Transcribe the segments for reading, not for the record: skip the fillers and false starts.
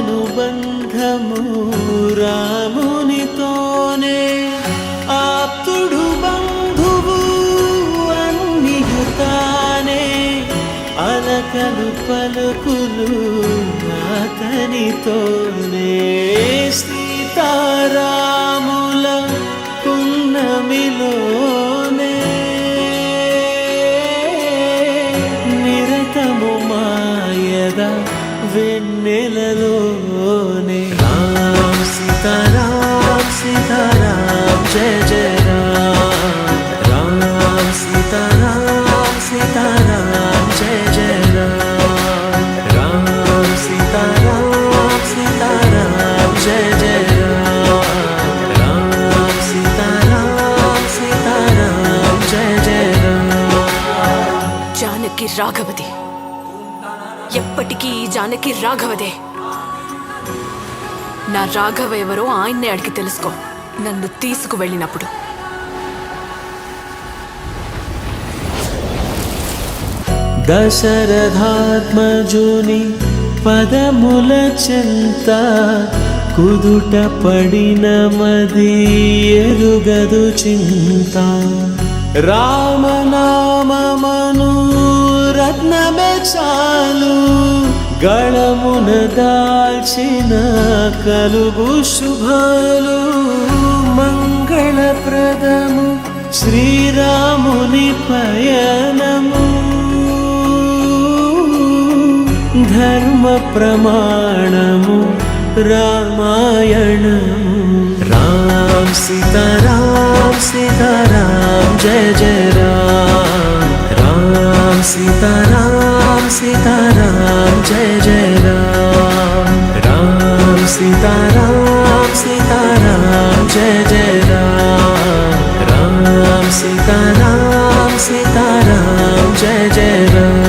అనుబంధము రామునితోనే ఆప్తుడు బంధువు అన్నియుతానే అలకలు పలుకులు అతనితోనే సీతారాముల పున్నమిలోనే నిరతము మాయద వెన్నెలలోనే రామ్ సీతారాం సీతారాం జయ జయ రామ్ రామ్ సీతారాం సీతారాం జయ జయ రామ్ రామ్ సీతారాం సీతారాం జయ జయ రామ్ రామ్ సీతారాం సీతారాం జయ జయ రామ్. జానకి రాఘవది, ఎప్పటికీ ఈ జానకి రాఘవదే. నా రాఘవ ఎవరో ఆయన్నే అడిగి తెలుసుకో నన్ను తీసుకువెళ్ళినప్పుడు. దశరథాత్మజుని పదముల చెంత కుదుట పడిన మది ఎరుగదు చింత రామనామమను రత్నమే చాలు గళమున దాల్చిన కలుగు శుభాలు మంగళప్రదము శ్రీరాముని పయనము ధర్మ ప్రమాణము రామాయణము రామ్ సీతారాం సీతారాం జయ జయ రామ్ రామ్ సీతారాం సీతారాం జయ జయ రామ్ రామ్ సీతారాం సీతారాం జయ జయ రామ్ రామ్ సీతారాం సీతారాం జయ జయ రామ్.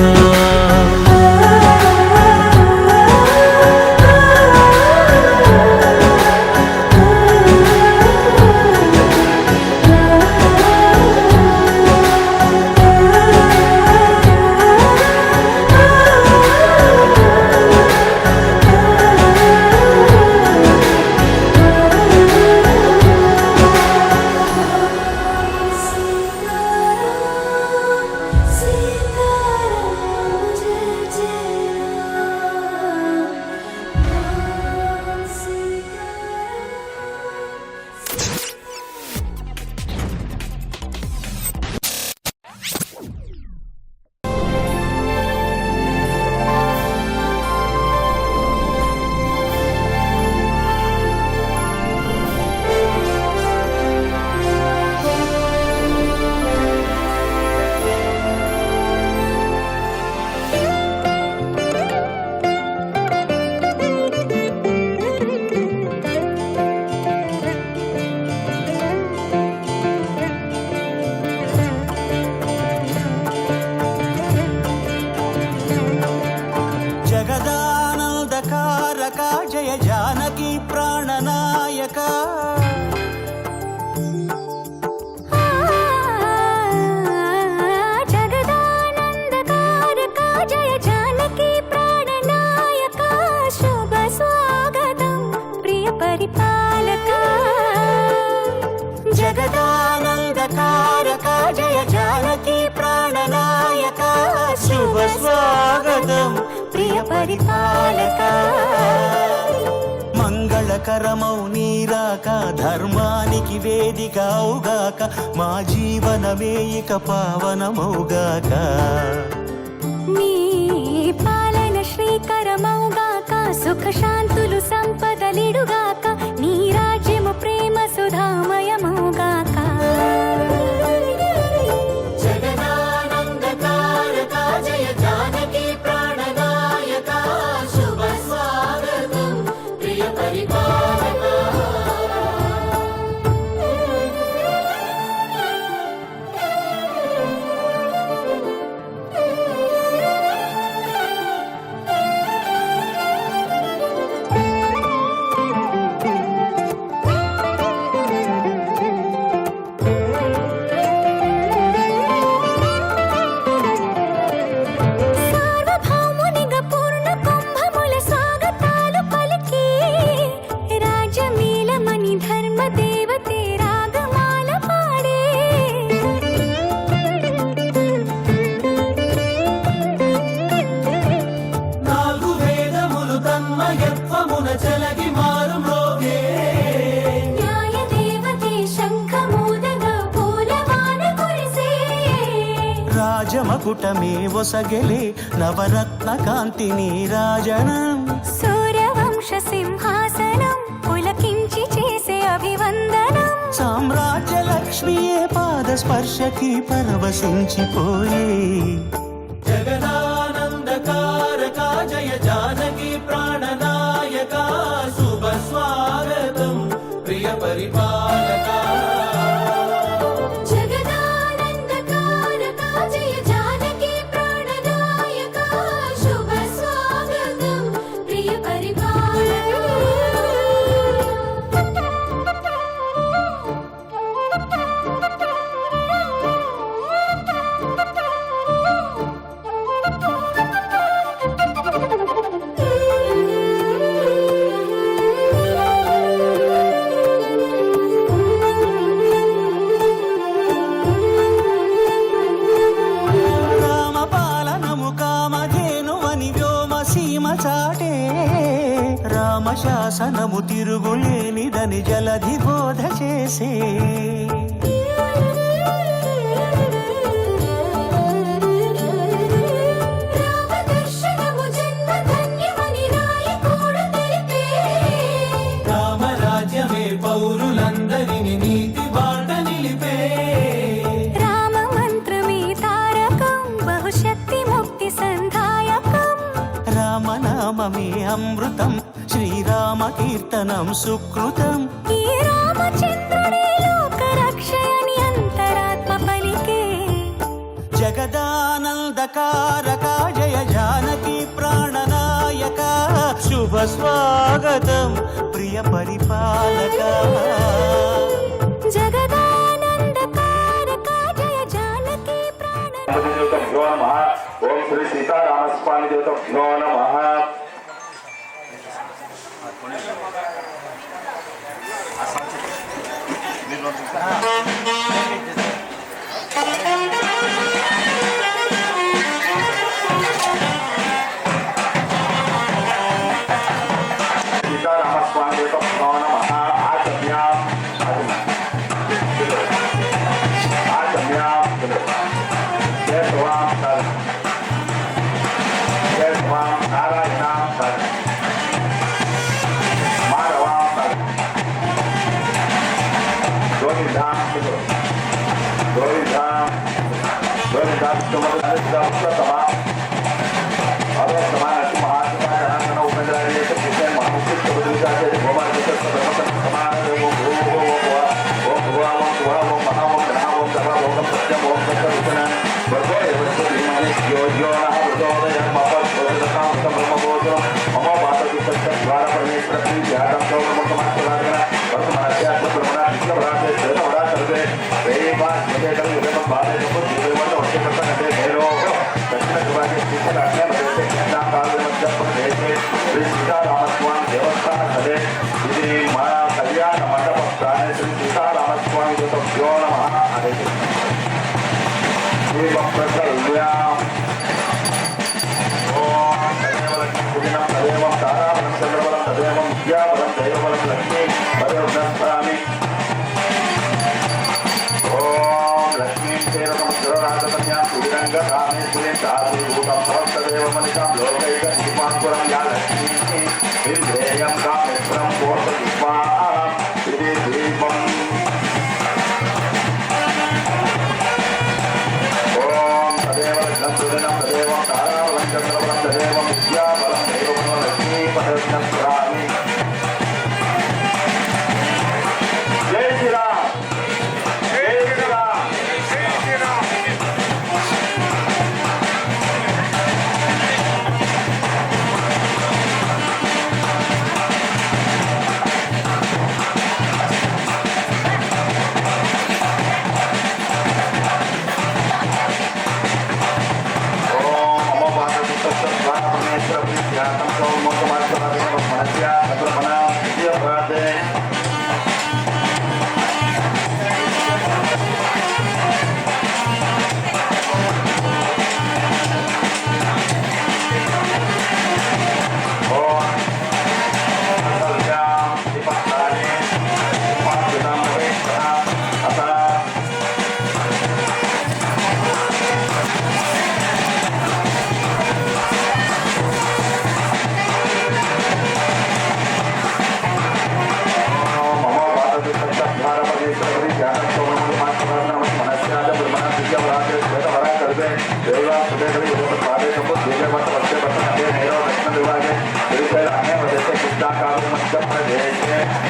జయ జానకి ప్రాణనాయక జగదానందకారక జయ జానకి ప్రాణనాయక శుభ స్వాగతం ప్రియ పరిపాలక జగదానందకారక జయ జానకి ప్రాణనాయక శుభ స్వాగతం ప్రియ పరిపాలక మంగళకరమౌ నీరాక ధర్మానికి వేదిక అవుగాక మా జీవనమే ఇక పావనమౌగాక నీ పాలన శ్రీకరమౌగాక సుఖ శాంతులు సంపదలిడుగాక నీ రాజ్యము ప్రేమ సుధామయమౌగాక జగదానందకారక జయ జానకి ప్రాణనాయక శుభ స్వాగతం ప్రియ పరిపాలక క్షణమున చెలగి మారు మ్రోగే న్యాయ దేవతే శంఖమూదగా పూలవాన కురిసే రాజమకుటమే ఒసగెలే నవరత్న కాంతి నీరాజనం సూర్యవంశ సింహాసనం పులకించి చేసే అభివందనం సామ్రాజ్య లక్ష్మియే పాద స్పర్శకి పరవశించిపోయే జగదానందకారక జయ జానకి ప్రాణనాయక శుభ స్వాగతం ప్రియ పరిపాలక జగదానందకారక జయ జానకి ప్రాణనాయక శుభ స్వాగతం ప్రియ రామపాలనము కామధేనువని వ్యోమ సీమ చాటే రామశాసనము తిరుగులేనిదని జలధి బోధ చేసే రామదర్శనము జన్మధన్యమని నాయకుడు తెలిపే రామరాజ్యమే పౌరులందరిని నీతి బాట నిలిపే రామ మంత్రమే తారకం బహుశక్తి ముక్తి సంధాయకం రామనామమే అమృతం శ్రీరామ కీర్తనం సుకృతం ఈ రామచంద్రుడే లోక రక్షయని అంతరాత్మ పలికే జగదానందకారక జయ జానకి ప్రాణనాయక శుభ స్వాగతం ప్రియ పరిపాలక జగదానందకారక జయ జానకి ప్రాణ దేవతభ్యో నమః ఓం శ్రీ సీతారామస్వామి దేవతభ్యో నమః సీతారామస్వామి దేవతభ్యో నమః ఆచమ్యాం ఆచమ్యాం జయ స్వాం సర్ జయ స్వాం నారాయణాం సర్ మాధవాం సర్ గోవిందాం గోవిందాం గోవిందాం సుమధురమా అదో సమాన మహాత్మా ఉపేంద్రాయ మహాముఖ్య సమాన సీతారామస్వామి దేవస్థాన సరే ఇది మన కళ్యాణ మండపం శ్రీ సీతారామస్వామి దేవతభ్యో నమః అనేది దీపం ప్రకల్యాం ఓం తదేవ లక్ష్మీపురిణం తదేవం తారాబలం చంద్రబలం తదేవం విద్యాబలం దైవబలం లక్ష్మీ పదవిస్మరామి ఓం లక్ష్మీం చేరసముద్రరాజకన్యాం సువిరంగ కామేశ్వరీం సాధుభూతం సమస్తదేవమనికాం లోకైక దీపాంకురం యా లక్ష్మీ ఇంద్రేయం కామేశ్వరం కోర్పదీపా ఇది దీపం ఓం తదేవ లక్ష్మీపురిణం తదేవం తారాబలం చంద్రబలం తదేవం విద్యాబలం దైవబలం లక్ష్మీ పదవిస్మరామి జై శ్రీరామ్ జై శ్రీరామ్ జై శ్రీరామ్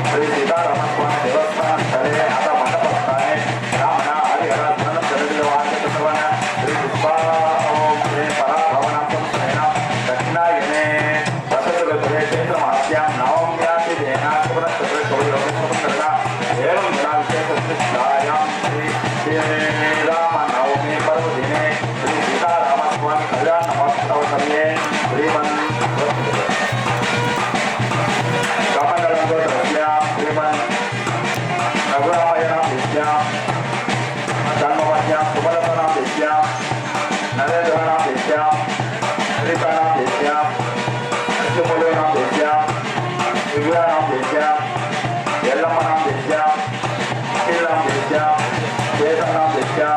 శ్రీ సీతారామస్వామి దేవస్థాన స్థలే అత మండపస్థానే రామణ హరిహరాత్మన జలదివాచన శ్రీ పుష్పా ఓం శ్రీ పరాభవనాథం శ్రేణ దక్షిణాయనే వసతులే క్షేత్రమాస్యాం నవమ్యాతి దేనాశుభనక్షత్రశోయోగేన ఏవం విశేషాయాం శ్రీ శ్రీరామ నవమి పర్వదినే శ్రీ సీతారామస్వామి కళ్యాణ మహోత్సవ సమయే శ్రీమన్ श्रीमन रघुरामयणाम विद्यां जन्मवत्यां सुभद्रनाम विद्यां नरेंद्रनाम विद्यां हरितानाम विद्यां नरसिंहनाम विद्यां दिव्यानाम विद्यां यल्लम्मनाम विद्यां शीलाम विद्यां वेदनाम विद्यां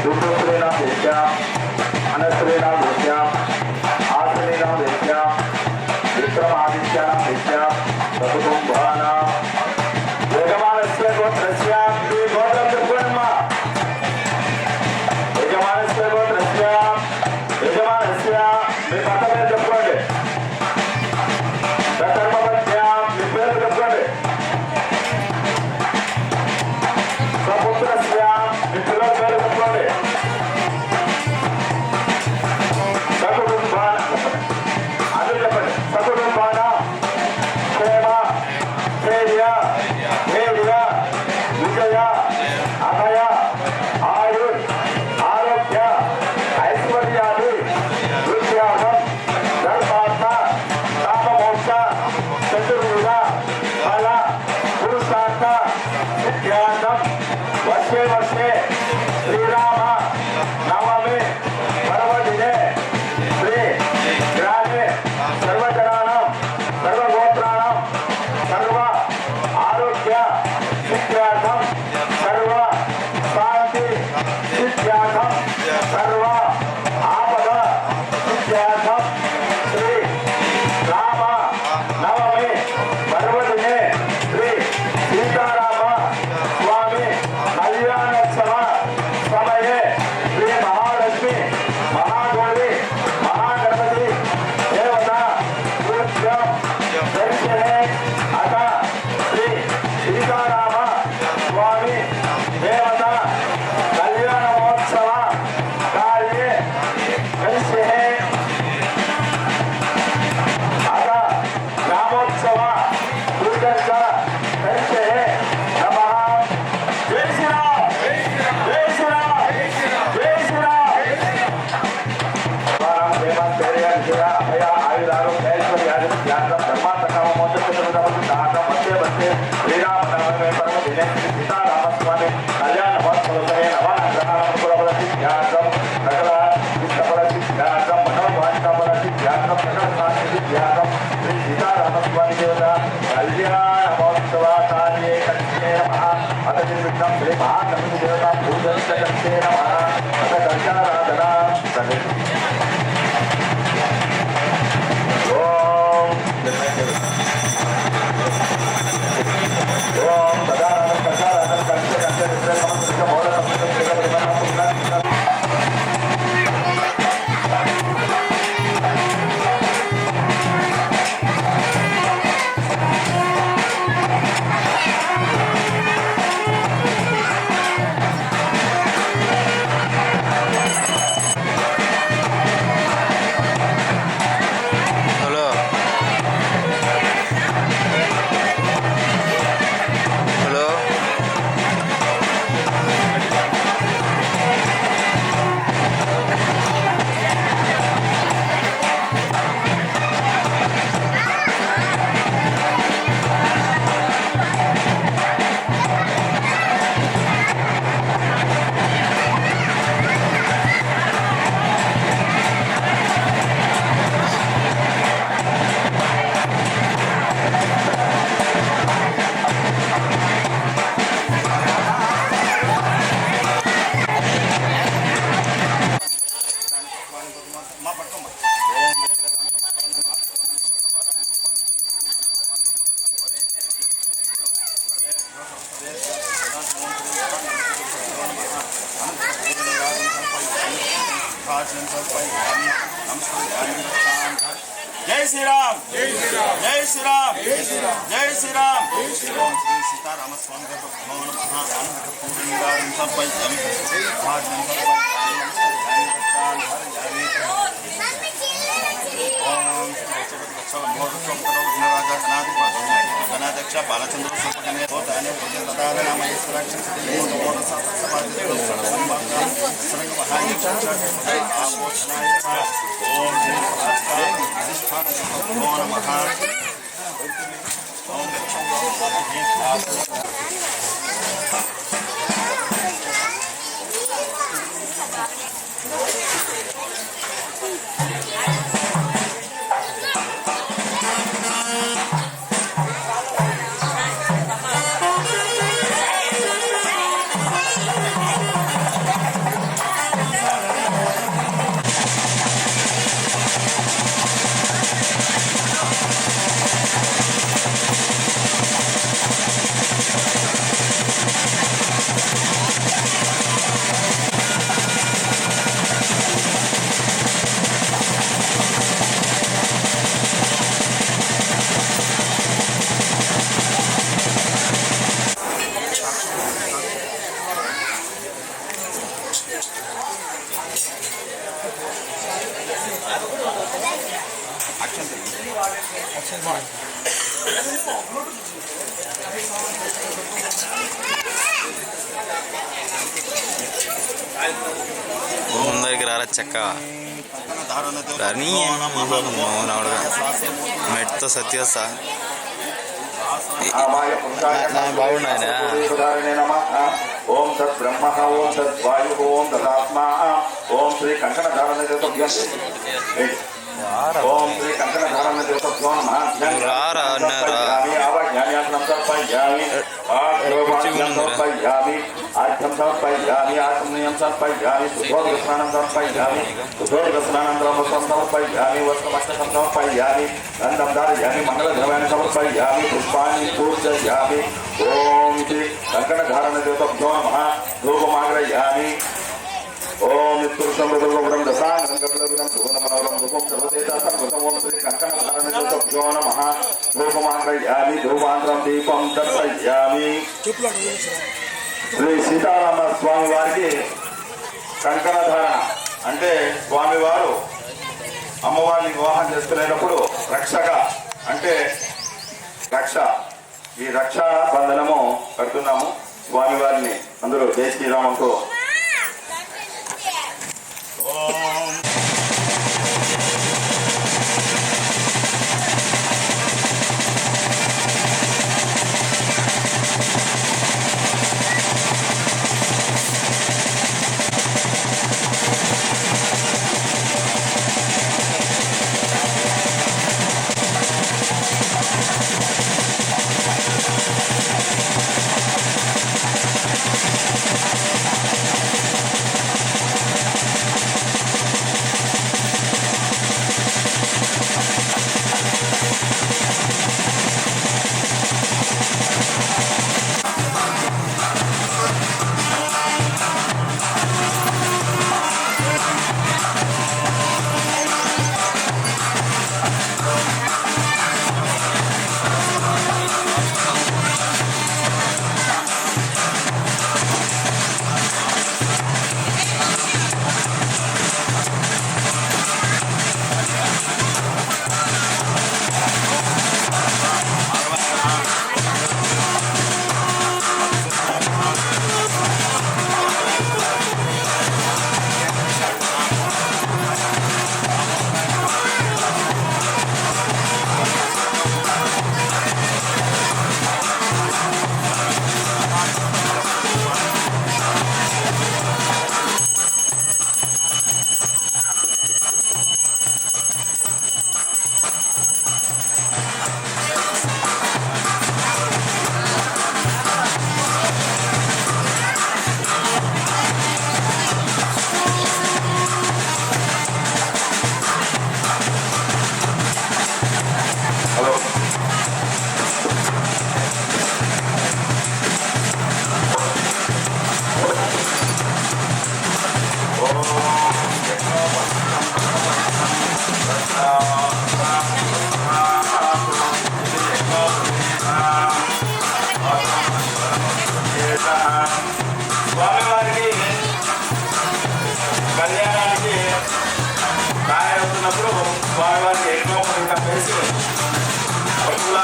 दुर्गश्रीनाम विद्यां अनश्रीनाम विद्यां आश्रीनाम विद्यां विक्रमादित्यानां विद्यां सकुटुम्बानां यजमानस्य गोत्रस्य गोत्रं चत्वारः यजमानस्य गोत्रस्य यजमानस्य विपतमे चत्वारः धर्मपत्न्यां विपेर चत्वारः सपुत्रस्य विपुलपेर चत्वारः सकुटुम्बानां सकुटुम्बानां क्षेम धैर्य धैर्य विजय अभय आयुष आरोग्य ऐश्वर्यादि विद्यार्थम धर्मार्थ काममोक्ष चतुर्विध फल पुरुषार्थ सिद्ध्यार्थम वर्षे वर्षे श्रीराम नवमी पर्वदिने श्री ग्रामे सर्वजनानां सर्वगोत्राणां सर्व आरोग्य सिद्ध्यार्थं सर्व शांति सिद्ध्यार्थं सर्व आपद सिद्ध्यार्थं श्री राम नवमी पर्वदिने श्री सीताराम स्वामी कल्याणोत्सव समये श्री महालक्ष्मी महागौरी महागणपति देवता पूज्यं दर्शने अथ श्री सीताराम स्वामी देवता कल्याण महोत्सव कार्ये दर्शने अथ ग्रामोत्सव पूजन दर्शने नमः। जय श्री राम जय श्री राम जय श्री राम। सीतारामस्वामी कल्याण महोत्सव नवग्रहानुकूलफलसिद्ध्यार्थं सकल इष्टफलसिद्ध्यार्थं मनोवाञ्छाफलसिद्ध्यार्थं सकल शान्तिसिद्ध्यार्थं श्री सीतारामस्वामी देवता कल्याण महोत्सव कार्ये कक्षे नमः। अथ निर्विघ्नं श्री महागणपति देवता पूजन कक्षे नमः। अथ दर्शनाराधना ओम భాషం సమర్పయామి నమస్కారామి జై శ్రీరామ్ జై శ్రీరామ్ జై శ్రీరామ్ జై శ్రీరామ్ జై శ్రీరామ్ జై శ్రీరామ్ శ్రీ సీతారామ స్వామి గారి భవన మహానంద పూర్ణంగారం సమర్పయామి భాషం సమర్పయామి నమస్కారామి ఓం రాజా గణాధ్యక్ష బాలచంద్ర సుపగణే గోదానే ముందరికి రారా చెక్క రాని మెట్తో సత్యస్తా బాగున్నాయన ఓం తత్ బ్రహ్మ ఓం తత్ వాయు ఓం తదాత్మా ఓం శ్రీ కంకణధారణ ఓం శ్రీ కంకణధారణ దేవతభ్యో నమః ఆవాజ్ఞాన్యాసనం సమర్పయామి సమర్పయామి ఆర్ఘ్యం సమర్పయామి ఆత్మనియం సమర్పయామి సుధోర్గస్నానం సమర్పయామి సుధోర్గస్నానంతరం వస్త్రం సమర్పయామి వస్త్రమస్తకం సమర్పయామి గంధం ధారయామి మంగళద్రవ్యాన్ని సమర్పయామి పుష్పాన్ని పూజయామి ఓం శ్రీ కంకణధారణ దేవతభ్యో నమః ధూపమాగ్రయామి ఓం నిత్పురుషం దశాంగం కపిలం సుగుణమనోరం ధూపం సర్వదేశాసం ఓం శ్రీ కంకణధారణభ్యో నమః ధూపమాగ్రయామి ధూపాంతరం దీపం దర్శయామి. శ్రీ సీతారామ స్వామి వారికి కంకణధారణ అంటే స్వామివారు అమ్మవారిని వివాహం చేసుకునేటప్పుడు రక్షక అంటే రక్ష, ఈ రక్షా బంధనము కడుతున్నాము స్వామివారిని. అందరూ జై శ్రీరామంతో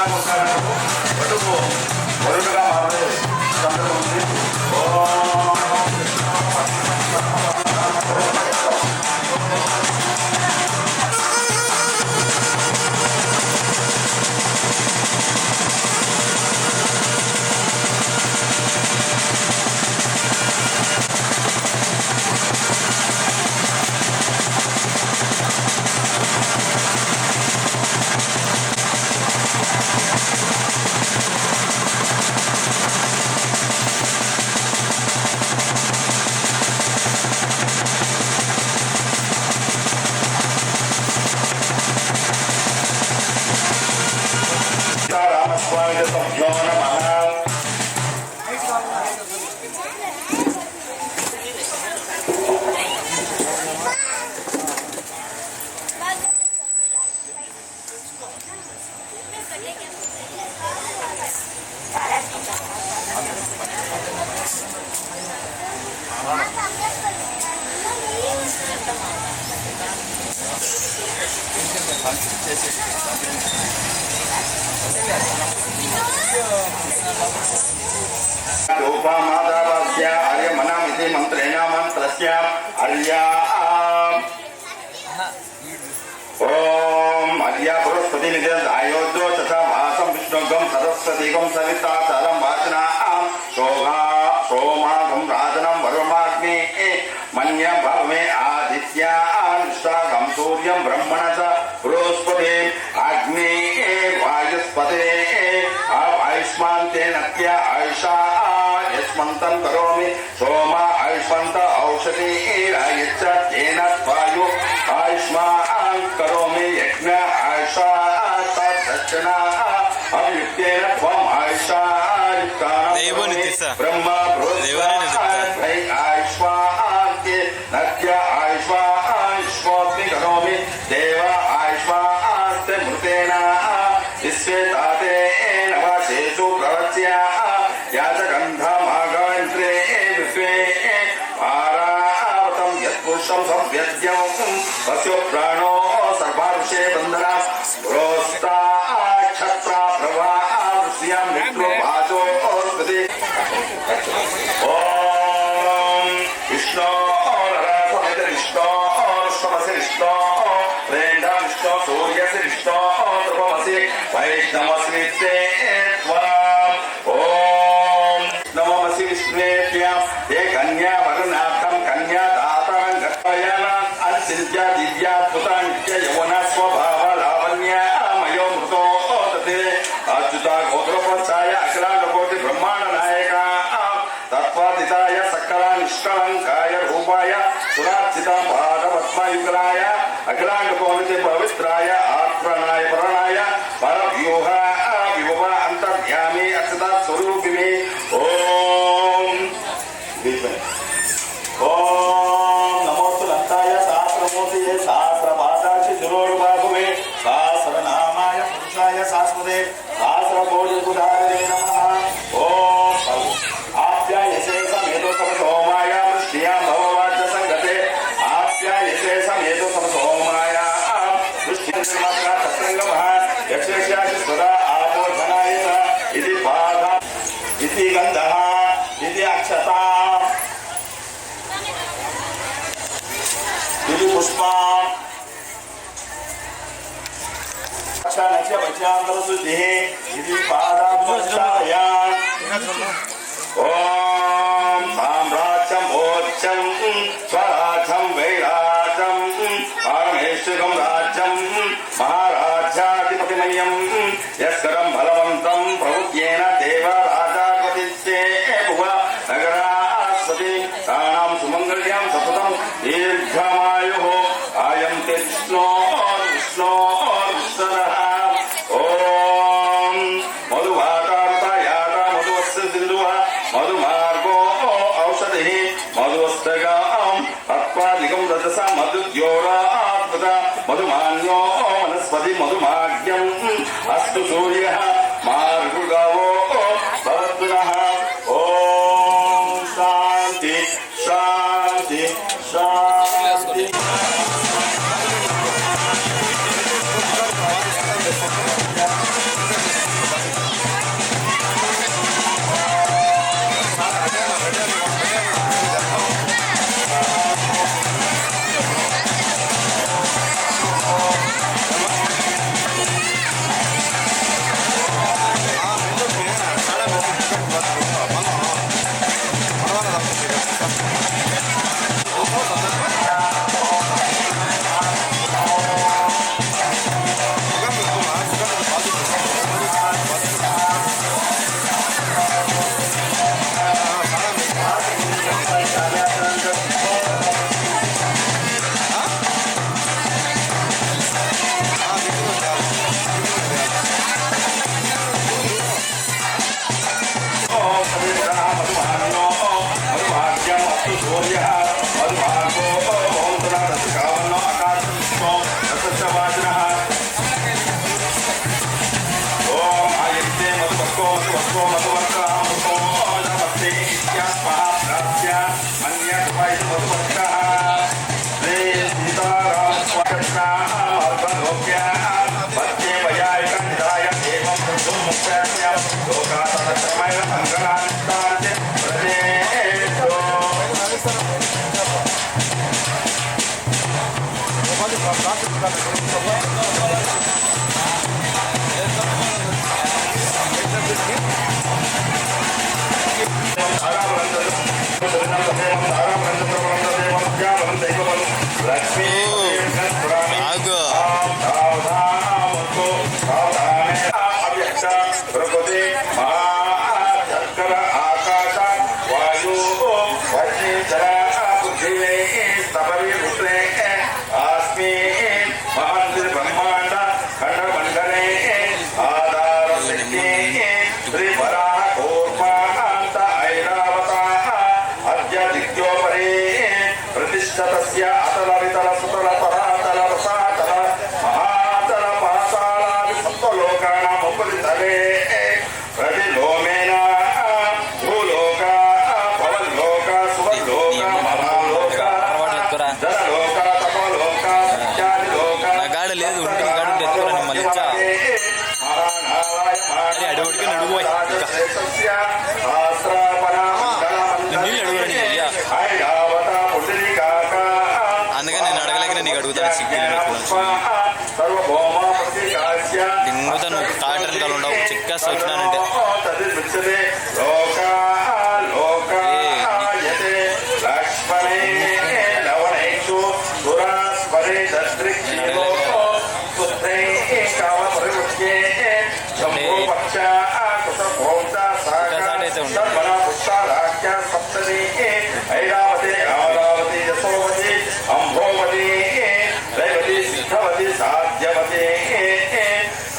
వరుణలాగా ఉంటాడు వటుకు వరుడుగా మారే సందర్భం ఉంది. రామస్వామి తభ్యో నమః. రూపమాదావస్య ఆర్యమనమితి మంత్రేణ మంత్రస్య ఆర్యా ఓం ఆర్యా బృహస్పతి నిజాయోద్యో తథా వాసం విష్ణుగం సరస్వతిగం సవితా చలం వాచనా సోమాగం రాజనం వరుమాగ్ని మన్య భవమే ఆదిత్యా నిష్టాగం సూర్యం బ్రహ్మణ చ బృహస్పతి అగ్ని వాయుస్పతే ఆయుష్మాంతేనత్య ఆయుషా యస్మంతం కరోమి సోమ ఆయుష్మంత ఔషధి రాయచ్చేన వాయు ఆయుష్మాన్ కరోమి యజ్ఞ ఆయుషా దక్షిణ అభియుక్తేన త్వం ఆయుషా దేవుని దిశ. బ్రహ్మ దేవుని దిశ. ఆయుష్మాన్ నత్య ఆయుష్మాస్మి కరోమి దేవ ఆయుష్మాస్తే మృతేన విశ్వేతాతే నవశేషు ప్రవచ్య యాచగంధమాగంత్రే విశ్వే ఆరావతం యత్పురుషం సంవ్యజ్యం వస్యో ప్రాణో సర్వారుషే బంధన ప్రోస్తా క్షత్ర ప్రభా వృష్యాం మిత్రో వాచో స్మృతి. ఓం విష్ణు విష్ణు విష్ణుమసి విష్ణు ప్రేండ విష్ణు సూర్యసి విష్ణు ధ్రువమసి వైష్ణవసి ఓం నమసి విష్ణుభ్యాం ఏ కన్యా వరుణార్థం కన్యా దాతరం గర్భయాన అన్సింత్య దివ్యాద్భుత నిత్య యౌవన స్వభావ లావణ్య మయో మృతో తతే అచ్యుత గోత్రోపస్థాయ అఖిలాండ కోటి బ్రహ్మాండ నాయక తత్వాతీతాయ సకల నిష్కళంకాయ రూపాయ సురార్చిత పాదపద్మయుగలాయ అఖిలాండ కోటి పవిత్రాయ ఆత్మనాయ పరణాయ పరవ్యూహ విభవ అంతర్యామి అచ్యుత స్వరూపిణి. ఓం ఓం నమోస్తు లంతాయ సహస్రమూర్తి సహస్రపాదాక్షి శిరోడుబాహువే సహస్రనామాయ పురుషాయ శాశ్వతే సహస్రకోటికుధారిణే నమః. ఓం ఆప్యాయసే సమేతో సమ సోమాయ వృష్ట్యా భవవాచ్య సంగతే ఆప్యాయసే సమేతో సమ సోమాయ వృష్ట్యా సత్సంగమః యక్షేష్యాసి స్వరా ఆపోధనాయ ఇది పాద ఇది గంధః ఇది అక్షతా ఇది పుష్పం నక్ష భక్ష్యాంతర శుద్ధి ఇది పాదాభ్యాం. ఓం సామ్రాజ్యం మోక్షం స్వరాజ్యం వైరాజ్యం పారమేశ్వరం రాజ్యం మహారాజ్యాధిపతిమయం యస్కరం బలవంతం ప్రభుత్యేన దేవ రాజాపతిచ్చే భువ నగరాస్పతి తానాం సుమంగళ్యాం సతతం దీర్ఘమాయుః ఆయం తే విష్ణో విష్ణో విష్ణునః. ఓం మధువాతారుతాయాత మధువస్య సింధుః మధుమార్గో ఔషధి మధువస్తగాం తత్వాదికం రజస మధుద్యోరాద్భుత మధుమాన్యో వనస్పతి మధుమాగ్యం అస్తు సూర్యః మార్గుగవో భవద్గుణః. ఓం శాంతి శాంతి శాంతి. ఆగు प्रतिष्ठतस्य अतल वितल सुतल परातल रसातल महातल पातालादि सप्तलोकानाम् उपरितले प्रतिलोमेन भूलोक पवलोक सुवर्लोक महालोक जललोक तपोलोक सत्यादिलोक నా గాడ లేదు ఉంటే ఈ గాడ ఉంటే ఎత్తుకోరా మళ్ళీ ఇచ్చా అరే అడుగుడికి నడుగు నీళ్ళు అడుగురా నీ అయ్యా అందుకని నేను అడగలేక నీకు అడుగుతాను దింగుతా నువ్వు తాటని కాలు ఉండవు చిక్కేస్తా వచ్చినానంటే ఐరావతి అమరావతి యశోవతి అంభోవతి రైవతి సిద్ధవతి సాధ్యవతి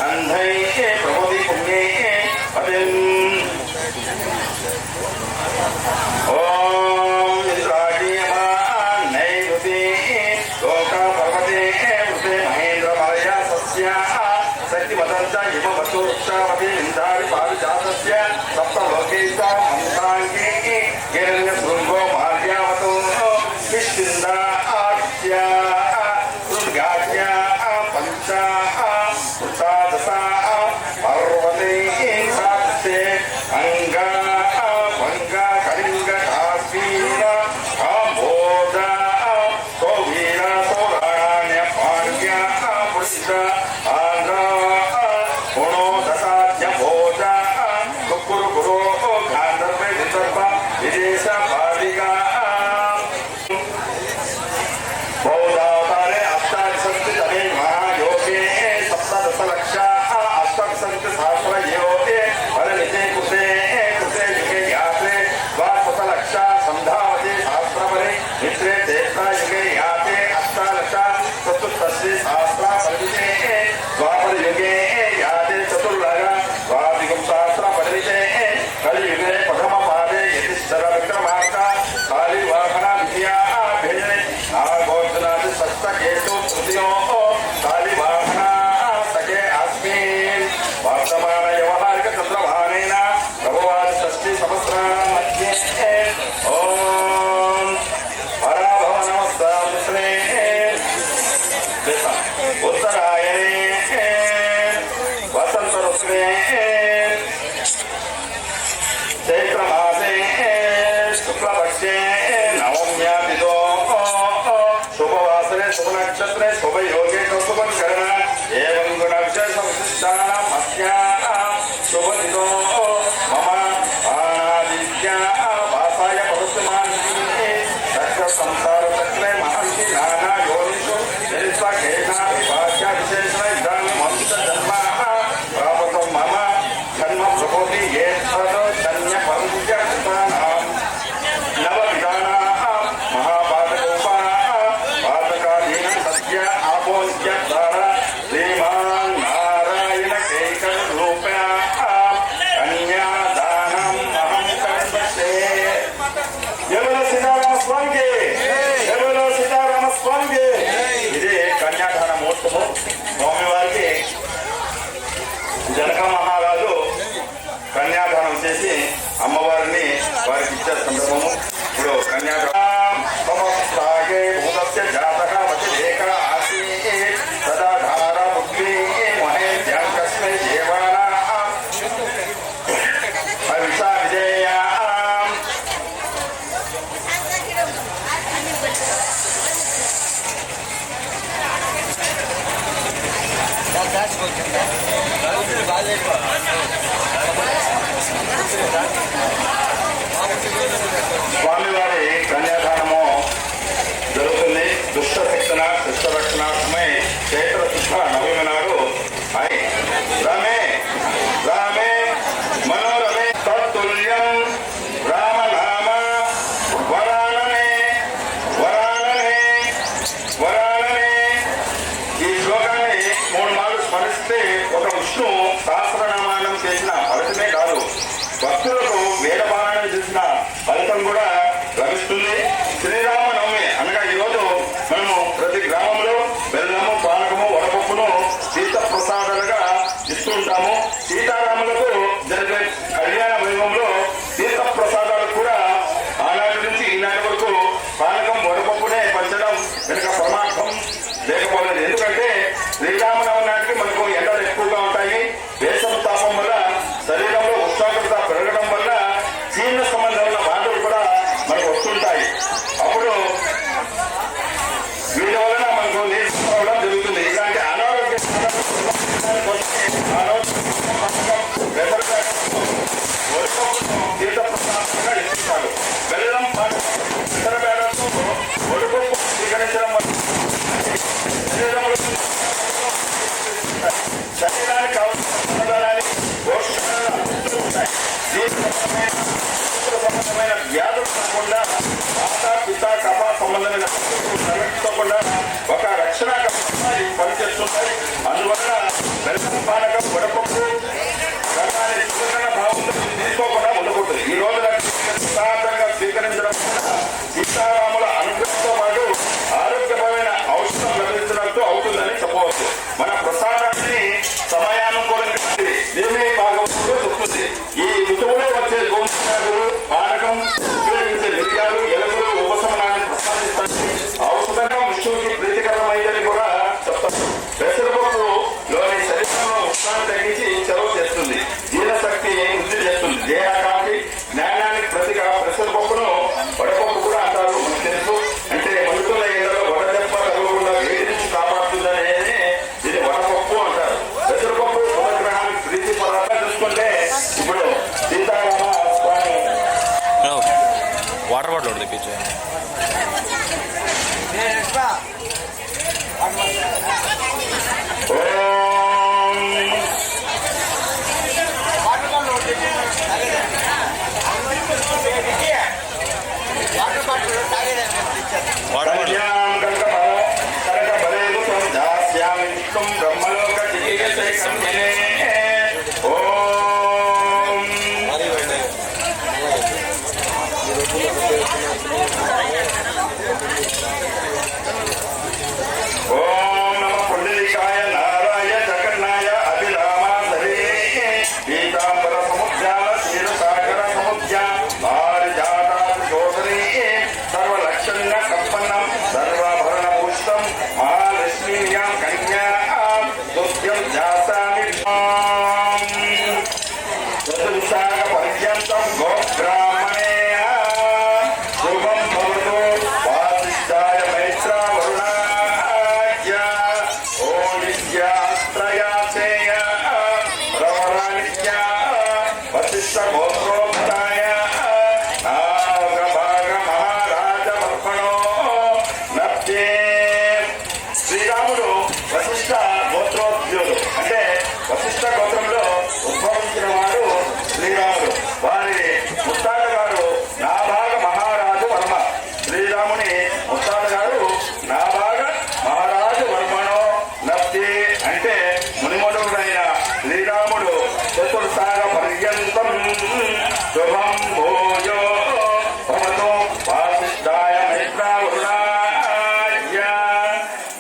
అంధై ప్రమోది పుణ్యే పతిం ఓం ఇంద్రాజీయమా నైరుతి లోక పర్వతే వృతే మహేంద్రమాయ సస్య శక్తిమతంచ హిమవతు వృక్షావతి ఇంద్రాది పారిజాతస్య వచ్చే సందర్భము ఇప్పుడు కన్యాసాగే భూతస్య జాతక మతిరేక ఆసీత్ సదాధార బుద్ధి మహేద్యం కస్మై దేవానా హవిషా విజయా స్వామివారి కన్యాదానము జరుగుతుంది. దుష్ట శిక్షణ శిష్ట రక్షణాత్మై చైత్ర శుద్ధ నవమి నాడు అని రమే రామే మనోరమే తత్తుల్యం రామనామ వరాణనే వరాణనే వరాణనే. ఈ శ్లోకాన్ని 3 మార్లు స్మరిస్తే ఒక విష్ణు సహస్రనామానం చేసిన ఫలితమే కాదు, భక్తులకు వేదపారాయణ చేసిన ఫలితం కూడా లభిస్తుంది. శ్రీరామనవమి అనగా ఈరోజు మనము ప్రతి గ్రామంలో బెల్లము పానకము వడపప్పును తీర్థ ప్రసాదాలుగా ఇస్తుంటాము. సీతారాములకు జరిగే కళ్యాణ వైభవంలో తీర్థ ప్రసాదాలు కూడా ఆనాటి నుంచి ఈనాటి వరకు పానకం వడపప్పునే పంచడం వెనుక పరమార్థం లేకపోలేదు. ఎందుకంటే శ్రీరామనవమి నాటికి మనకు ఎండలు ఎక్కువగా ఉంటాయి. వేసవి తాపం వల్ల శరీరంలో ఉష్ణోగ్రత పెరగడం వల్ల జీర్ణ సంబంధమైన బాధలు కూడా మనకు వస్తుంటాయి. అప్పుడు వీటి వలన మనకు నీరు రావడం జరుగుతుంది. ఇలాంటి అనారోగ్య తీర్థ ప్రసాదంగా ఇస్తుంటారు. బెల్లం ఇతర బేడలతో ఒడిపప్పు స్వీకరించడం వల్ల శరీరానికి కావాల్సిన పోషకాలు ఉంటాయి. సంబంధమైన వ్యాధులు కాకుండా మాతా పిత కఫ సంబంధమైన తలెత్తకుండా ఒక రక్షణ పనిచేస్తుంటాయి. అందువలన బెల్లం పానకం వడపప్పు రకాన్ని భావంలో తీసుకోకుండా ఉండకూడదు. ఈ రోజు ప్రసాదంగా స్వీకరించడం సీతారాముల అనుగ్రహంతో పాటు ఆరోగ్యపరమైన ఔషధం లభించినట్టు అవుతుందని చెప్పవచ్చు. మన ప్రసాదాన్ని సమయానుకూలంగా దీన్ని భాగవతంలో చెప్తుంది. ఈ ఋతువులో వచ్చే గోంశాలు పానకం ఉపయోగించే మిరియాలు ఎలుకలు ఉపశమనాన్ని ప్రసాదిస్తాయి. ఔషధంగా విష్ణువుకి ప్రీతికరమైందని కూడా చెప్తారు. పెసరపప్పులోని శరీరంలో ఉష్ణాన్ని తగ్గించి చలవ చేస్తుంది, జీర్ణశక్తి వృద్ధి చేస్తుంది, దేహానికి జ్ఞానానికి ప్రతిగా పెసరపప్పును వడపప్పు కూడా అంటారు. మనకు తెలుసు. అంటే మండుతున్న ఎండలో వడదెబ్బ తగలకుండా వేడి నుంచి కాపాడుతుందనేది దీన్ని వడపప్పు అంటారు. పెసరపప్పు సమగ్రహానికి ప్రీతి పదార్థం చూసుకుంటే ఇప్పుడు సీతారామ స్వామి వాటర్ బాటిల్ ఒకటి తెప్పించు. వాటర్ బాటిల్ ఓం నమ పుండరీకాయ నారాయ జగన్నాయ అభిరామాధరే పీతాంబర సముద్యాల క్షీరసాగర సముద్యా పారిజాతాది శోధనే సర్వలక్షణ సంపన్నం సర్వాభరణ పుష్టం మహాలక్ష్మీయాం కన్యా దుఃఖ్యం జాసామి చతుర్శాఖ పర్యంతం గోబ్రాహ్మణే శుభం భవతు వాసిష్ఠాయ మైత్రా వరుణాయ ఓనిత్యాస్త్రయాసేయ ప్రవరానిత్య వశిష్ఠ గోత్రోక్తాయ నాగభాగ మహారాజ వర్పణో నప్తే. శ్రీరాముడు వశిష్ఠ గోత్రోద్యోగుడు, అంటే వశిష్ఠ గోత్రంలో ఉద్భవించిన వాడు శ్రీరాముడు. వారి ముత్తాత గారు నాభాగ మహారాజు వర్మ. శ్రీరాముని ముత్తాత గారు నాభాగ మహారాజు వర్మణో నప్తి అంటే మునిమడుగుడైన శ్రీరాముడు చతుర్సాగ పర్యంతం శుభం భూయో భవతు వాసిష్ఠాయ మైత్రా వరుణాయ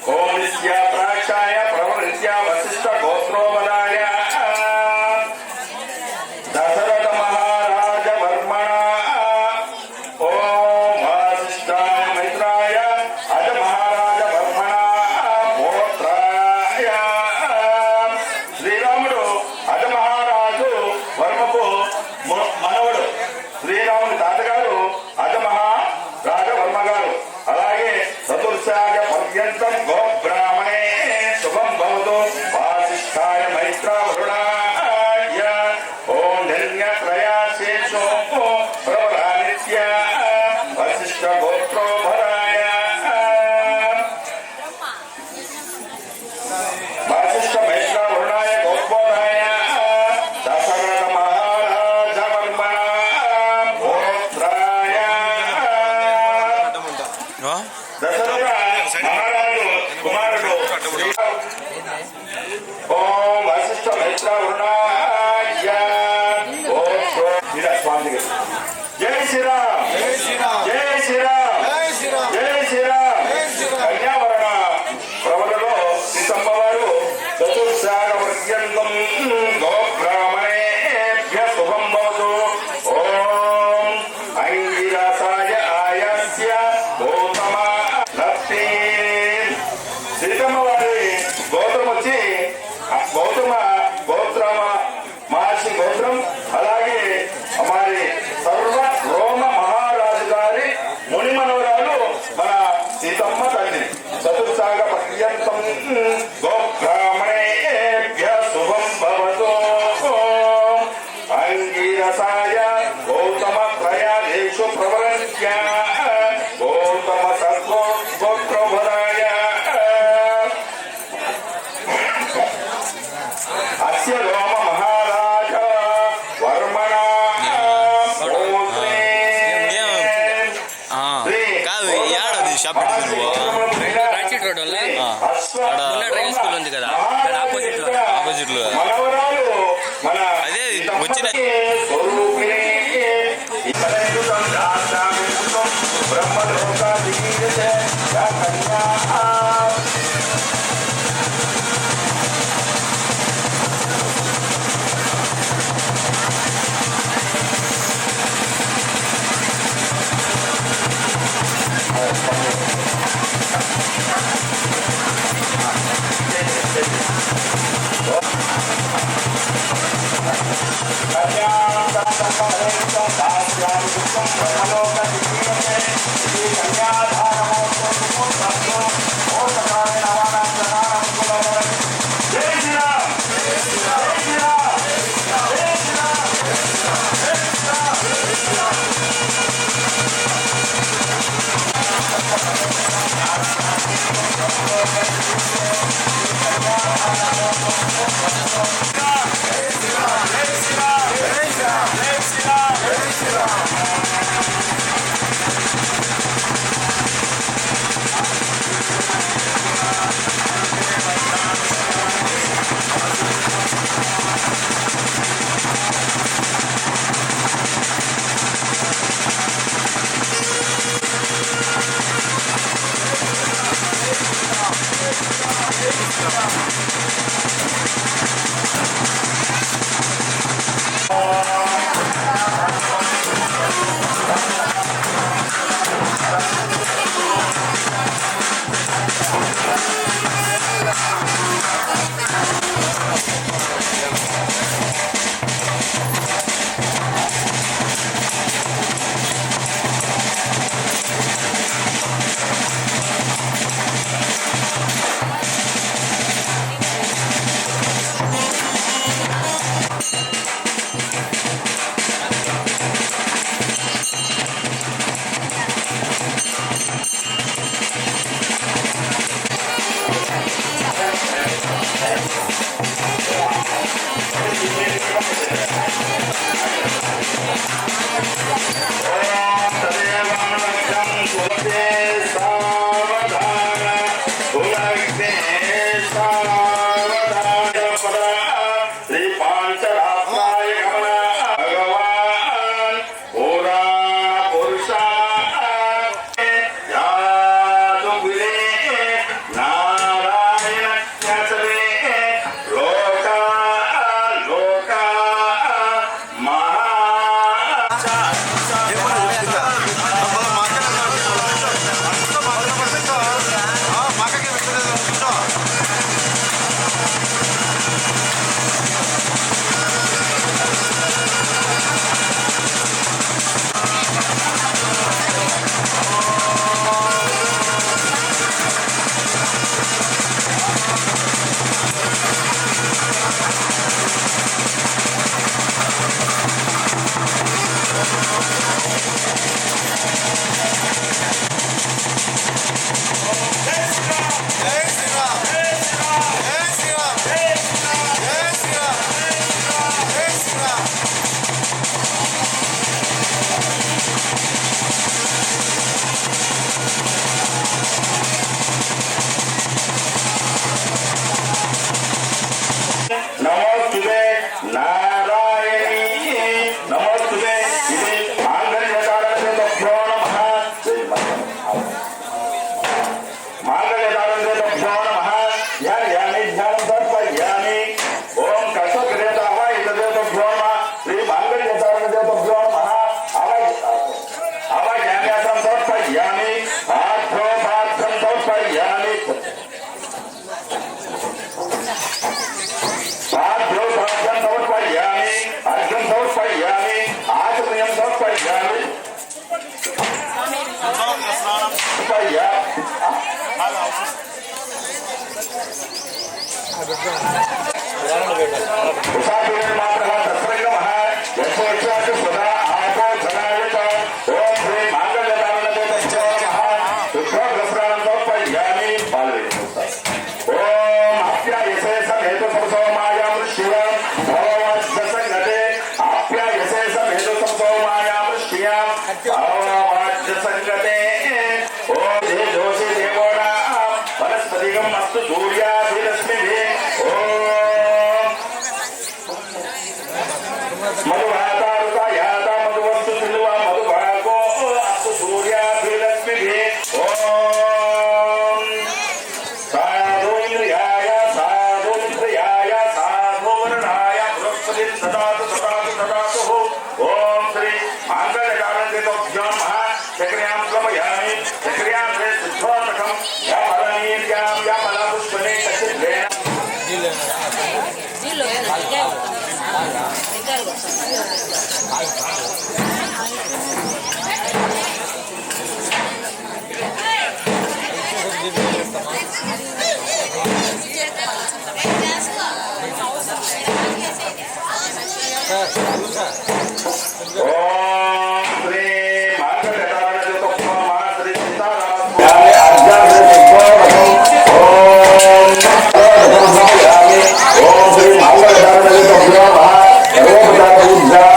కోనిస్య ప్రాక్షాయ ప్రవృత్య వశిష్ఠ గోత్రోపదాయ దశరథ మహారాజ వర్మణ వర్మకు మనవడు శ్రీరాముని తాతగారు అజమహా రాజవర్మ గారు. అలాగే చతుర్శాఖ పర్యంతం గోబ్రాహ్మణే శుభం భవతు వాసిష్ఠాయ మైత్రావరుణాయ ఓం ధన్యత్రయాశేషో ప్రవరానిత్య వశిష్ఠ గోత్రోభరాయ వాసిష్ఠ మైత్రావరుణాయ గోత్రోభరాయ దశరథ మహారాజ వర్మణ గోత్రాయ దశరథ మహారాజు కుమారుడు ఓం వశిష్ఠ మైత్రావరుణాయ గోత్రో స్వామి. జై శ్రీరామ్, జై శ్రీరామ్, జై శ్రీరామ్, జై శ్రీరామ్. కన్యావరణ ప్రవణలో సీతమ్మవారు చతుర్శాఖ పర్యంతం గోబ్రాహ్మణేభ్య శుభం భవతు ఓం అంగిరసాయ ఆయస్య గౌతమ లక్ష్మీ. సీతమ్మ వారి గోత్రం వచ్చి గౌతమ గోత్రమ మహర్షి గోత్రం. అలాగే మరి సర్వ రోమ మహారాజు గారి ముని మనవరాలు మన సీతమ్మ తల్లి. చతుర్శాఖ పర్యంతం గోబ్రాహ్మణేభ్య శుభం భవతు అంగిరసాయ గౌతమ త్రయాదేశు ప్రవరంత్య గౌతమ సర్వో గోత్రోభరాయ అస్య రోమ మహారాజ వర్మణ కాదు ఏడది షాప్ పెట్టుకుని డ్రైవింగ్ స్కూల్ ఉంది కదా ఆపోజిట్ లో మనవరాలు మన అదే వచ్చిన స్వరూపిణి బ్రహ్మలోకాది కన్యా संगते ओम दे दोषे देवोना वनस्पतिगम अस्तु सूर्याभिरश्मिभिः ओम मधुभाता याता मधुवस्तु सिल्वा मधुभागो अस्तु सूर्याभिरश्मिभिः ओम साधु इंद्रियाय साधु इंद्रियाय साधु वर्णाय बृहस्पतिं ददातु ददातु ददातु ओम श्री मांगल्यकारणेभ्यो नमः चक्रियां श्रमयामि चक्रियां से शुद्धोदकं या फलनीर्यां या फलपुष्पने कचिद्वेन ओम श्री मांगल्यकारणेभ्यो नमः श्री सीताराम यानि अज्ञान से शुद्धोदकं ओम श्री मांगल्यकारणेभ्यो नमः सर्वोपचार पूजां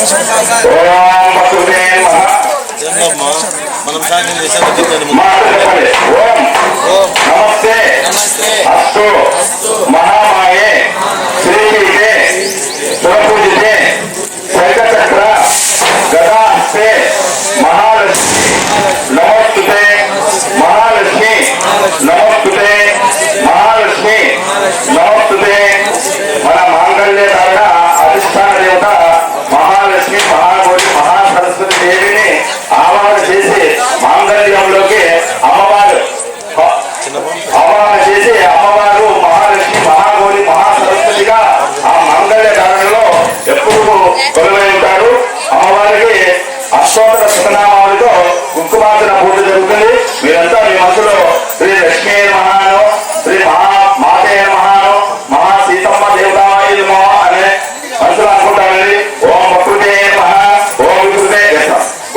ओम भक्ते नमः మనం సాయం చేసాము ओम नमस्ते अस्तु महामाये श्रीपीठे सुरपूजिते शंखचक्र गदाहस्ते महालक्ष्मी नमोस्तुते महालक्ष्मी नमोस्तुते महालक्ष्मी नमोस्तुते మన మాంగళ్య కారణ అధిష్టాన దేవత మహాలక్ష్మి మహాగౌరి మహాసరస్వతి దేవిని ఆవాహన చేసి మాంగళ్యంలోకి అమ్మవారు మహాలక్ష్మి మహాగౌరి మహాసరస్వతిగా ఆ మాంగళ్య కారణంలో ఎప్పుడు కొలువై ఉంటారు. అమ్మవారికి అష్టోత్తర శతనామాలతో కుంకుమార్చన పూజ జరుగుతుంది. మీరంతా మీ మనసులో శ్రీ లక్ష్మీ మహాను శ్రీ మాతే మహాను మహా సీతమ్మ దేవతాయ నమః అనే మనసులో అనుకుంటారండి. ఓం ప్రకృతే మహా ఓం వికృతే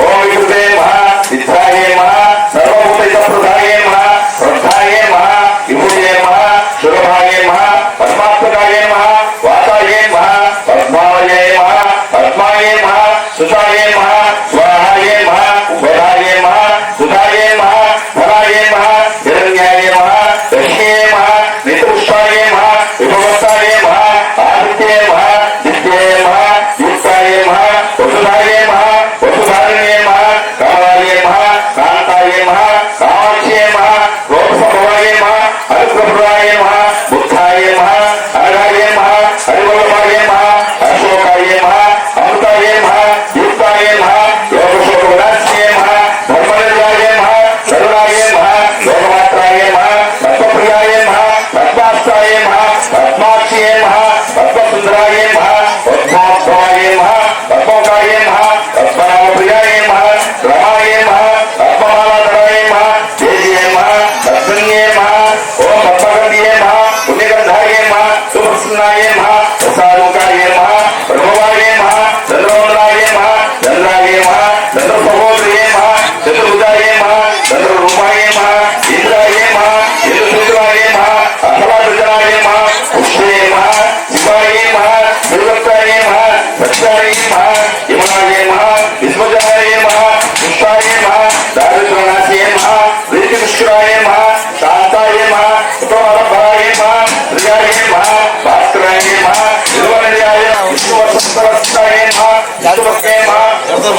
ఓం వికృతే మహా విద్యాయే మహా సర్వభూత ప్రధాయే మహా ప్రధాయే మహా విభూయే మహా శుభాయే మహా పద్మాత్మకాయే మహా వాతాయే మహా పద్మాయే మహా పద్మాయే మహా సుతాయే మహా స్వాహాయే మహా వరాయే మహా సుధాయే మహా ధరాయే మహా హిరణ్యాయే మహా దక్ష్యే మహా నితృష్టాయే మహా విభవస్తాయే మహా ఆదిత్యే మహా దిత్యే మహా యుక్తాయే మహా వసుధాయే మహా వసుధారిణ్యే మహా కామాయే మహా కాంతాయే మహా కామాక్షే మహా రోపసంభవాయే మహా హరిప్రభురాయే మహా బుద్ధాయే మహా అరగాయే మహా హరివల్లభాయే మహా అశోకాయే మహా అమృతాయే మహా యుక్తాయే మహా యోగశోక వినాశియే మహా ధర్మనిర్యాయే మహా కరుణాయే మహా యోగమాత్రాయే మహా తత్వప్రియాయే మహా పద్మాస్తాయే మహా పద్మాక్షియే మహా పద్మసుందరాయే మహా పద్మోద్భవాయే మహా పద్మోకాయే మహా పద్మనామప్రియాయే మహా రమాయే మహా పద్మమాలాధరాయే మహా దేవియే మహా పద్మన్యే మహా ఓం పద్మగంధియే మహా పుణ్యగంధాయే మహా సుప్రసన్నాయే మహా ప్రసాదముకాయే మహా ప్రభవాయే మహా చంద్రవందనాయే మహా చంద్రాయే మహా చంద్రసహోదరియే మహా చతుర్భుజాయే మహా చంద్రరూపాయే మహా ఇంద్రాయే మహా ఇంద్రసూద్రాయే మహా అఖలాద్రిజనాయే మహా పుష్యే మహా శివాయే మహా దుర్గత్తాయే మహా సత్యాయే మహా హిమాయే మహా విశ్వజాయే మహా పుష్టాయే మహా దారిద్ర్యనాశయే మహా ప్రీతిపుష్కరాయే మహా శాంతాయే మహా ఉపవరభరాయే మహా ప్రియాయే మహా భాస్కరాయే మహా నిర్వణయాయ విష్ణువసంతరస్తాయే మహా విష్ణుభక్తే మహా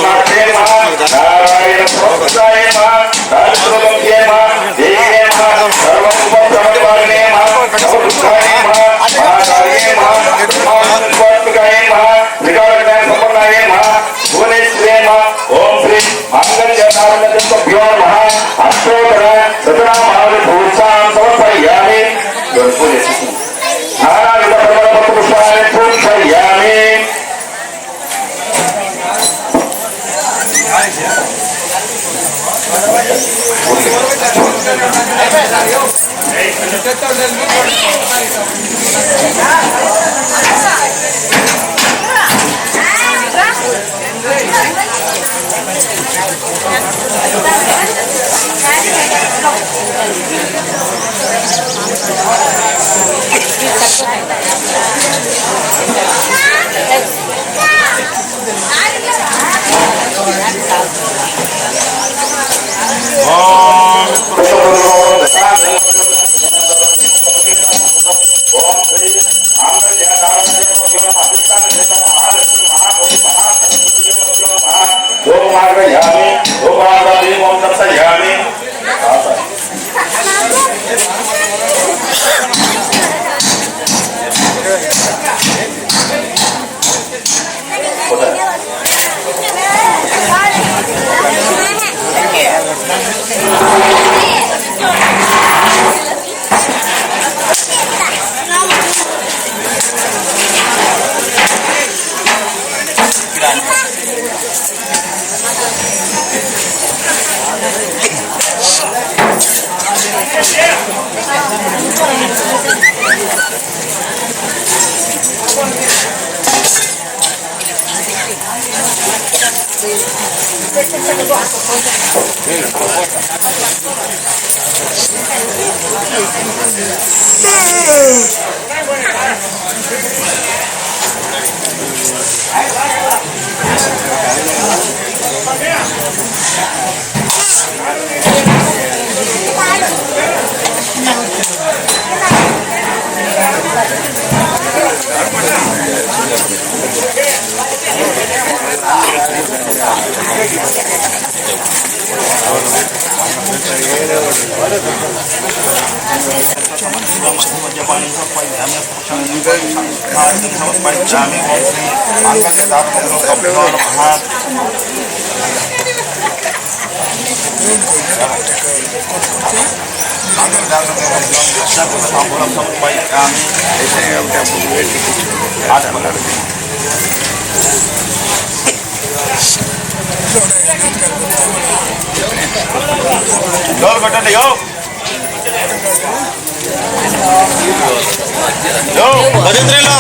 నాట్యే మహా నారాయణ ప్రవక్తాయే మహా దారిద్ర్యే మహా దేవే మహా సర్వోపప్రమణే మహా నవదుఃఖాయే మహా మహాకార్యే మహా మహాత్మకాయే మహా త్రికాల జ్ఞాన సంపన్నాయ డోర్ కొట్టండి యో భజంత్రిలో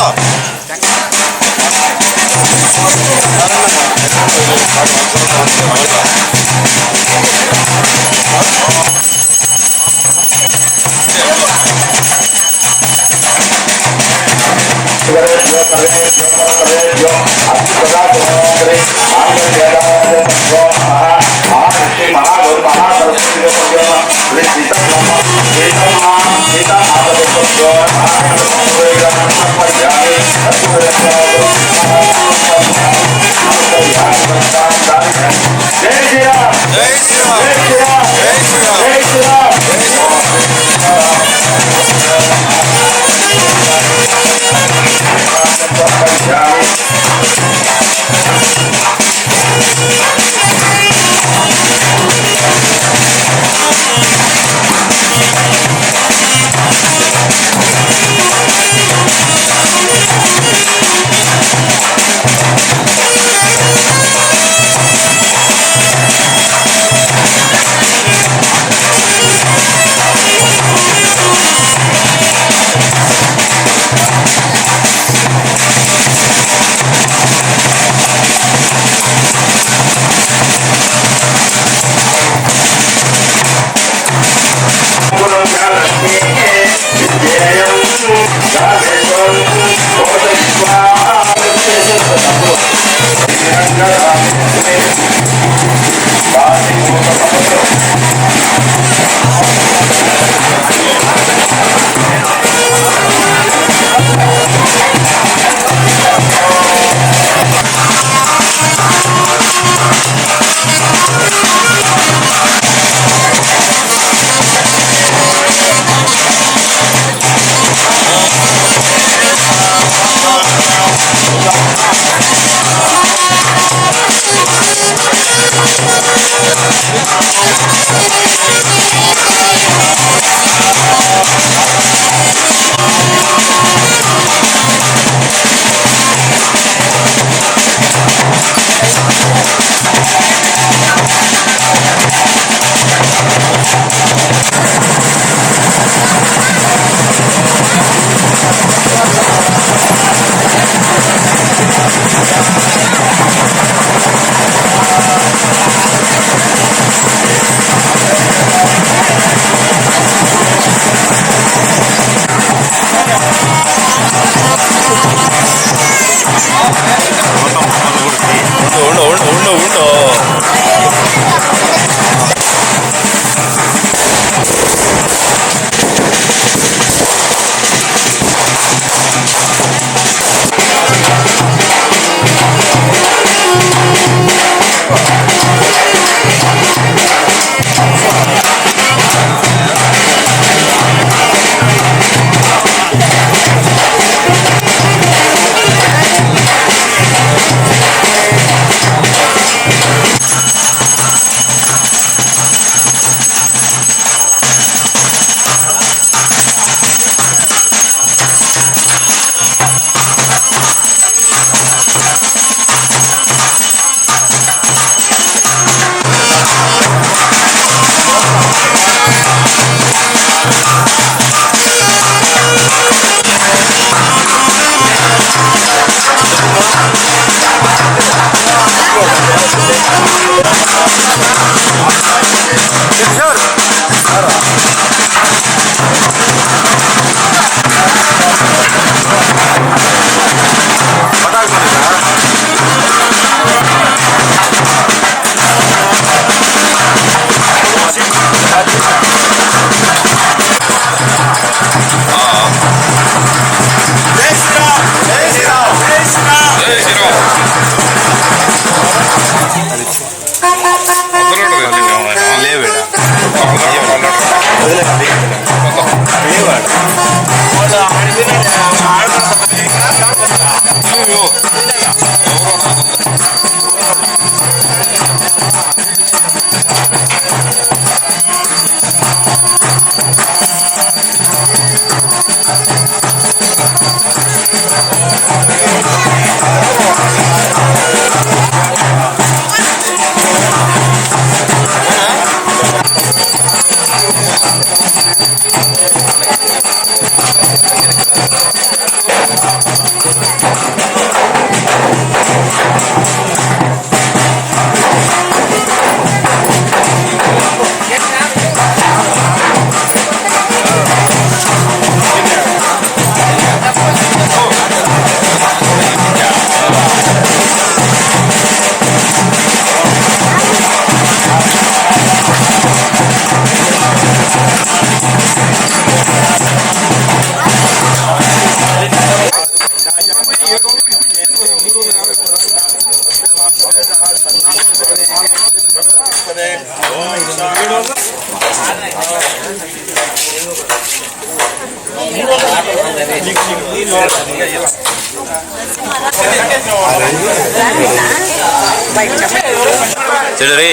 చూడు రే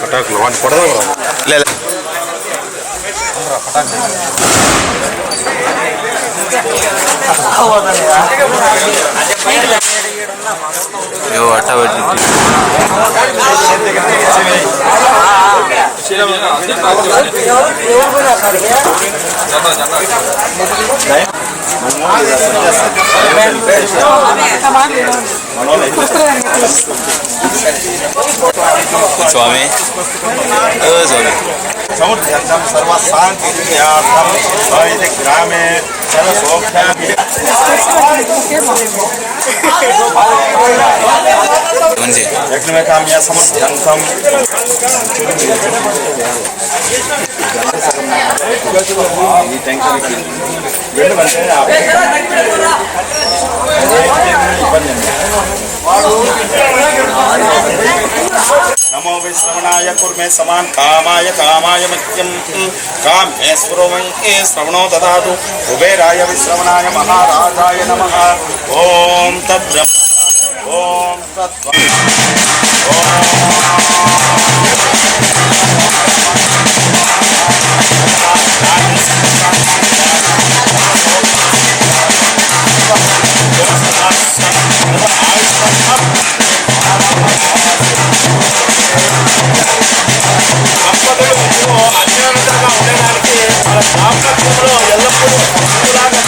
పటాకులు వాడిని కొడదాం లేదు అట్ట పెట్టి స్వామి స్వామి సముద్రం సర్వశాంతి గ్రామే మంచి యజ్ఞకామ్య సముద్రంతం नमो विश्रवणाय कुर्मे समान कामाय कामाय मत्यम कामेश्वरो मयि श्रवणो ददातु कुबेराय विश्रवणाय महाराजाय नमः ओम तद्ब्रह्म ओम तत्त्व అన్యోన్యంగా ఉండడానికి మన దాంపత్యంలో ఎల్లప్పుడూ ఇలాగా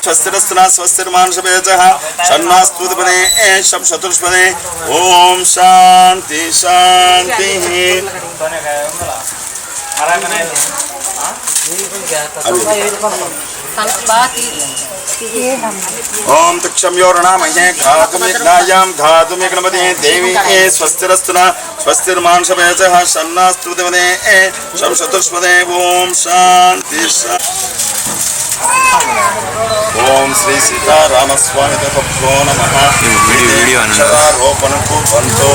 स्वस्तिरस्तना स्वस्तिर्मानुषभेजः षण्णास्तुतिपदे शं चतुष्पदे ओम शांति शांति ओम तक्षम्योर्णामहे घातुमेघ्नायां घातुमेघ्नपदे देवी स्वस्तिरस्तना स्वस्तिर्मानुषभेजः षण्णास्तुतिपदे शं चतुष्पदे ओम शांति ओम श्री सीतारामस्वामी भक्तो नमः रोपण को बंतो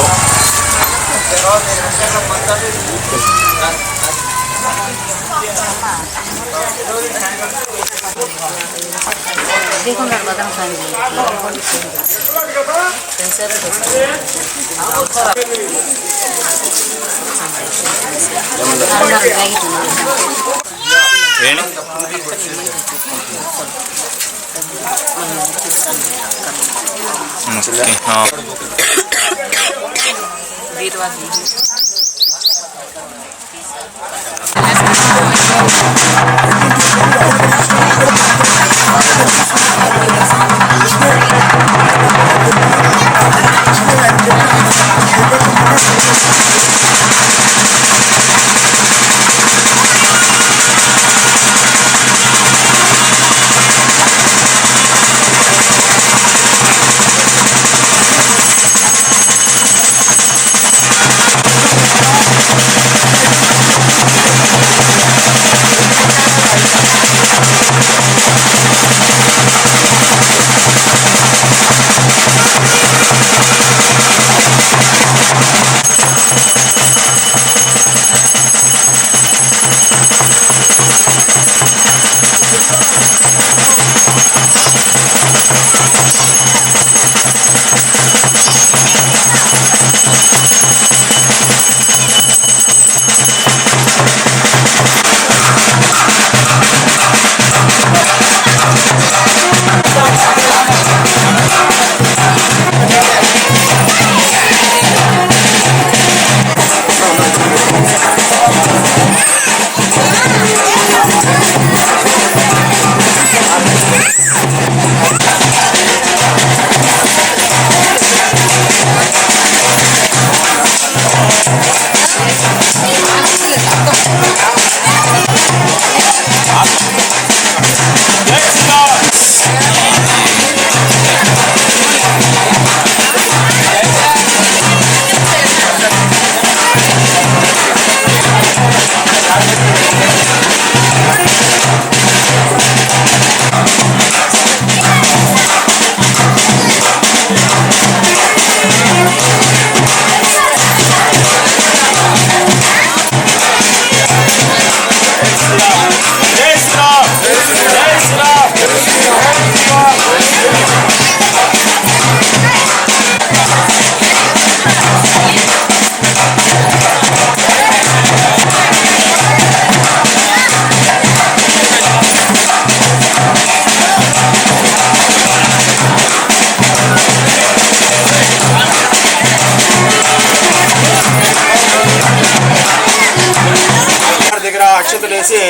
కలిసి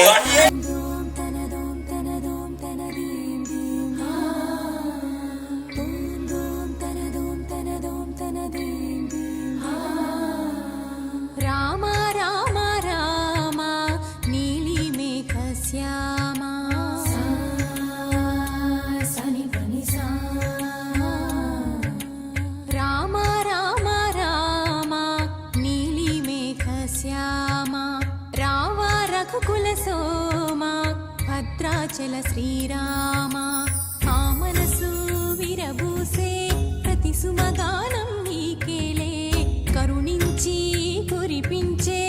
రామ రామ రామ నీలి మేఘ శ్యామ సని పని సా రామ రామ రామ నీలి మేఘ శ్యామ రావ రఘుకుల సోమ భద్రాచల శ్రీరామ ఆ మనసు విరబూసే ప్రతి సుమగానం నీకేలే కరుణించి కురిపించే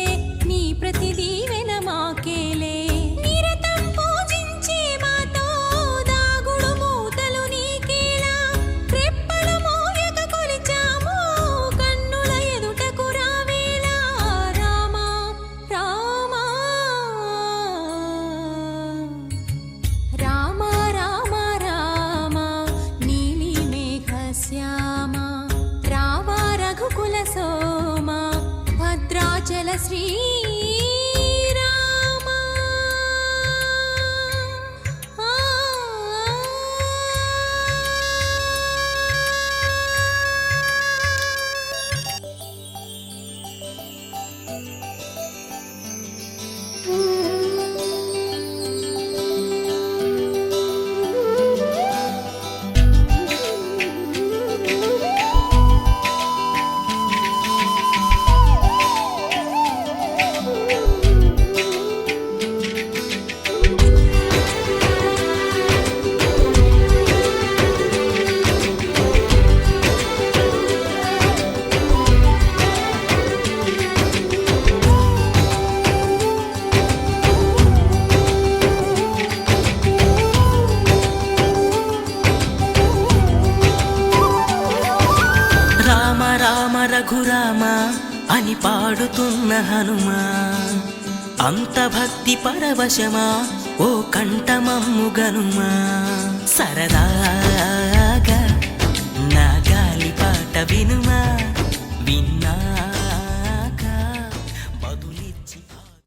నీ ప్రతి దీవెన మాకేలే నిరతం పూజించే మాతో దాగుడు మూతలు నీకేలా రెప్పలు మోయక కొలిచాము కన్నుల ఎదుటకు రావేలా రామ రామ రామ రామ రామ నీలి మేఘ శ్యామ రావ రఘుకుల సోమ భద్రాచల శ్రీరామ రామ రామ రఘురామ అని పాడుతున్న హనుమా అంత భక్తి పరవశమా ఓ కంఠమమ్ము గనుమా సరదా